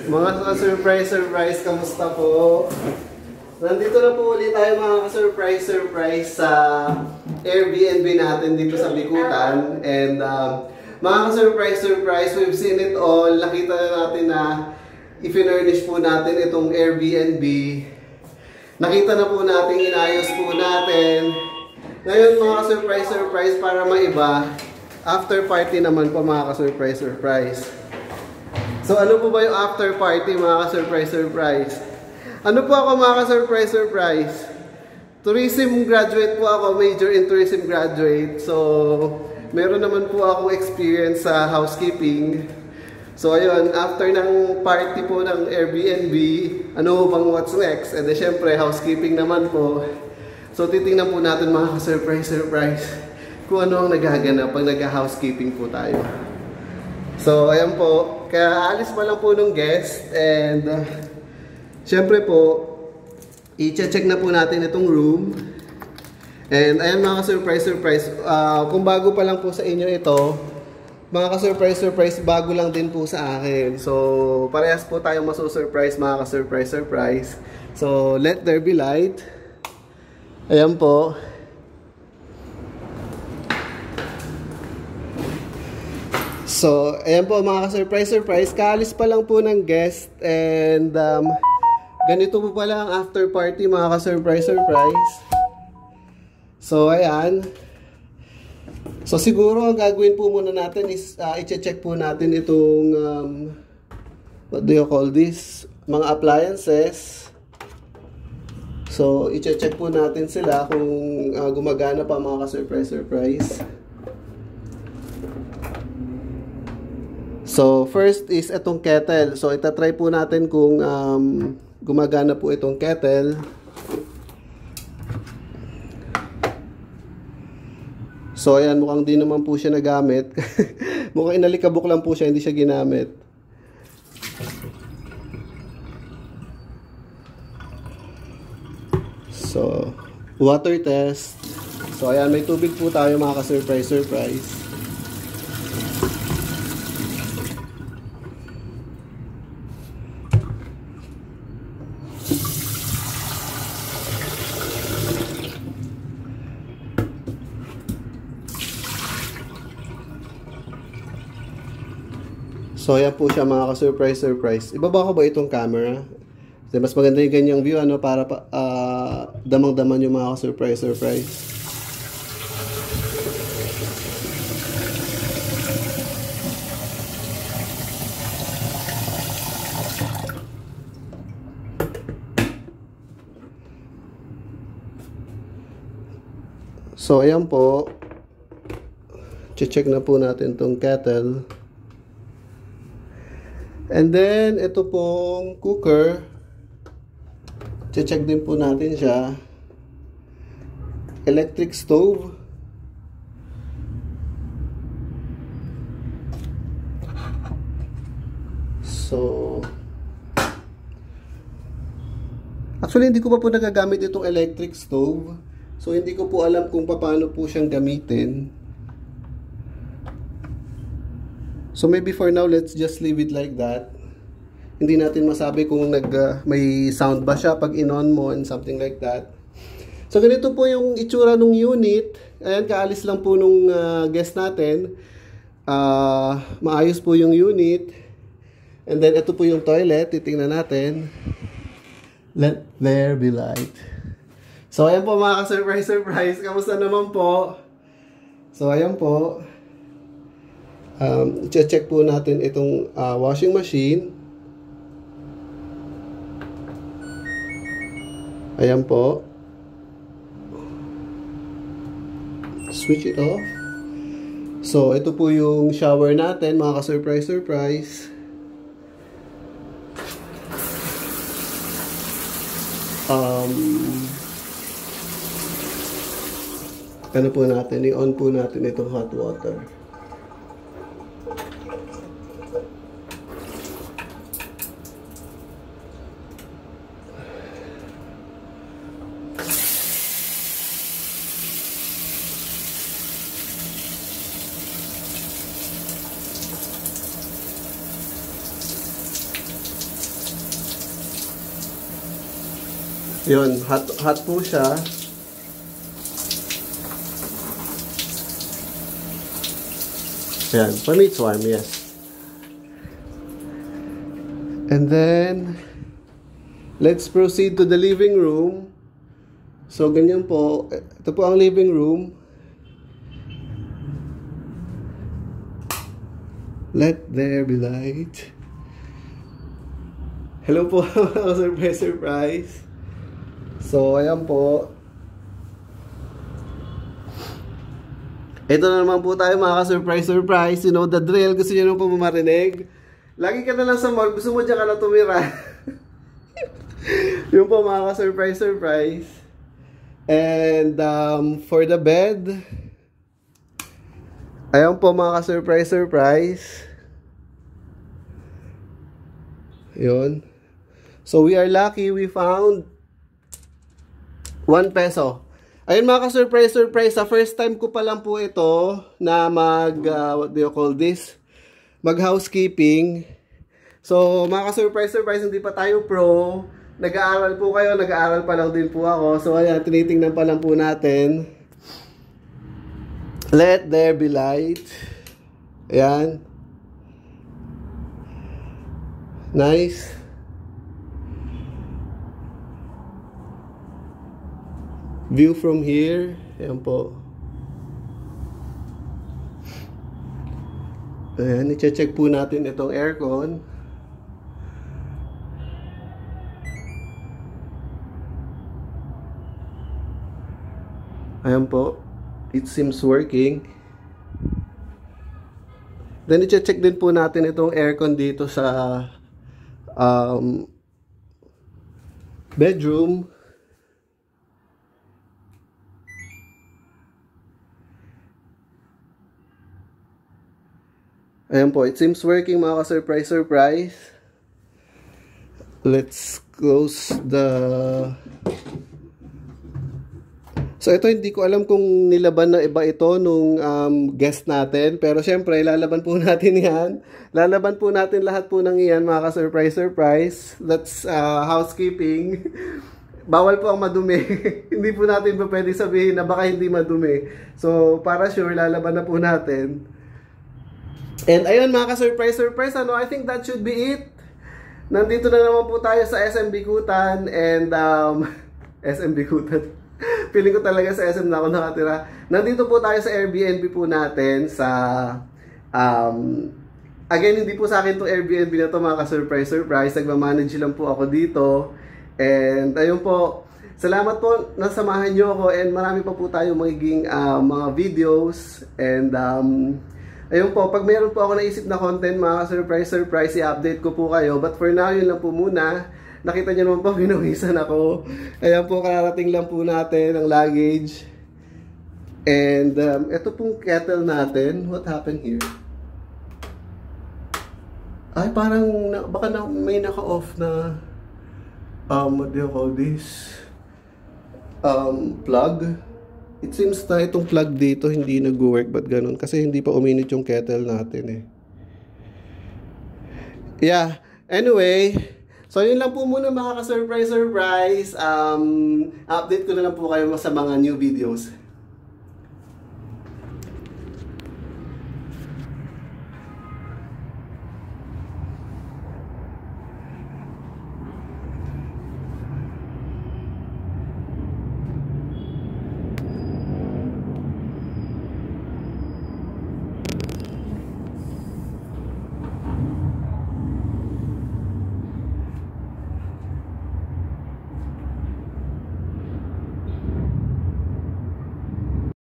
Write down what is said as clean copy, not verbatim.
Mga ka-surprise, kamusta po? Nandito na po ulit tayo mga ka-surprise sa Airbnb natin dito sa Bicutan. And mga ka-surprise, we've seen it all. Nakita na natin na i-furnish po natin itong Airbnb. Nakita na po natin, inayos po natin. Ngayon mga ka-surprise para maiba, after party naman po mga ka-surprise. So ano po ba yung after party mga ka-surprise? Ano po ako mga ka-surprise? Tourism graduate po ako, major in tourism graduate. So meron naman po ako experience sa housekeeping. So ayun, after ng party po ng Airbnb, ano bang what's next? And then syempre housekeeping naman po. So titingnan po natin mga ka-surprise kung ano ang nagaganap pag nag-housekeeping po tayo. So ayan po. Kaya alis pa lang po nung guest and syempre po i-check na po natin itong room. And ayan mga ka-surprise. Kung bago pa lang po sa inyo ito, mga ka-surprise, bago lang din po sa akin. So parehas po tayong masusurprise mga ka-surprise. So let there be light. Ayan po. So, ayan po mga ka-surprise. Kaalis pa lang po ng guest. And ganito po pala ang after party mga ka-surprise. So, ayan. So, siguro ang gagawin po muna natin is i-check po natin itong what do you call this? Mga appliances. So, i-check po natin sila kung gumagana pa mga ka-surprise. So, first is itong kettle. So, itatry po natin kung gumagana po itong kettle. So, ayan, mukhang di naman po siya nagamit. Mukhang inalikabok lang po siya, hindi siya ginamit. So, water test. So, ayan, may tubig po tayo mga ka-surprise. So, ayan po siya mga ka-surprise. Ibaba ko ba itong camera? Kasi mas maganda yung ganyang view, ano, para damang-daman yung mga ka-surprise. So, ayan po. Check na po natin itong kettle. And then, ito pong cooker. Check din po natin siya. Electric stove. So, actually, hindi ko pa po nagagamit itong electric stove. So, hindi ko po alam kung paano po siyang gamitin. So maybe for now, let's just leave it like that. Hindi natin masabi kung may sound ba siya pag in-on mo and something like that. So ganito po yung itsura ng unit. Ayan, kaalis lang po nung guest natin. Maayos po yung unit. And then ito po yung toilet. Titingnan natin. Let there be light. So ayan po mga ka-surprise. Kamusta naman po? So ayan po. I-check po natin itong washing machine. Ayan po. Switch it off. So, ito po yung shower natin, mga ka-surprise. Ano po natin? I-on po natin itong hot water. Yun, hot po siya. Ayan, for me it's warm, yes. And then, let's proceed to the living room. So, ganyan po. Ito po ang living room. Let there be light. Hello po, surprise. So, ayan po. Ito na naman po tayo mga ka-surprise. You know the drill. Gusto nyo naman po mamarinig. Lagi ka na lang sa mall. Gusto mo dyan ka na tumira. Yun po mga ka-surprise. And for the bed, ayan po mga ka-surprise. Yun. So we are lucky we found 1 peso. Ayun mga ka-surprise. Sa first time ko pa lang po ito na what do you call this? Mag-housekeeping. So mga ka-surprise, hindi pa tayo pro. Nag-aaral po kayo, nag-aaral pa lang din po ako. So ayan, tinitingnan pa lang po natin. Let there be light. Ayan. Nice. View from here. Ayan po. Ayan, i-check po natin itong aircon. Ayan po. It seems working. Then i-check din po natin itong aircon dito sa bedroom. Ayan po, it seems working mga ka-surprise. Let's close the... So ito hindi ko alam kung nilaban na iba ito nung guest natin. Pero syempre, lalaban po natin yan. Lalaban po natin lahat po ng iyan mga ka-surprise. That's housekeeping. Bawal po ang madumi. Hindi po natin pa pwede sabihin na baka hindi madumi. So para sure, lalaban na po natin. And ayun mga ka-surprise, ano, I think that should be it. Nandito na naman po tayo sa SM Bicutan and SM Bicutan. Feeling ko talaga sa SM na ako nakatira. Nandito po tayo sa Airbnb po natin sa again, hindi po sa akin itong Airbnb na to mga ka-surprise. Nagmamanage lang po ako dito. And ayun po, salamat po nasamahan nyo ako and marami pa po tayo magiging mga videos. And ayun po, pag mayroon po ako naisip na content mga surprise, i-update ko po kayo. But for now, yun lang po muna. Nakita nyo naman po, ginawisan ako. Ayan po, kararating lang po natin ang luggage. And ito pong kettle natin. What happened here? Ay, parang baka may naka-off na what do you call this? Plug. It seems na itong plug dito hindi nag-work, but ganun? Kasi hindi pa uminit yung kettle natin eh. Yeah, anyway, so yun lang po muna mga ka-surprise. Update ko na lang po kayo sa mga new videos.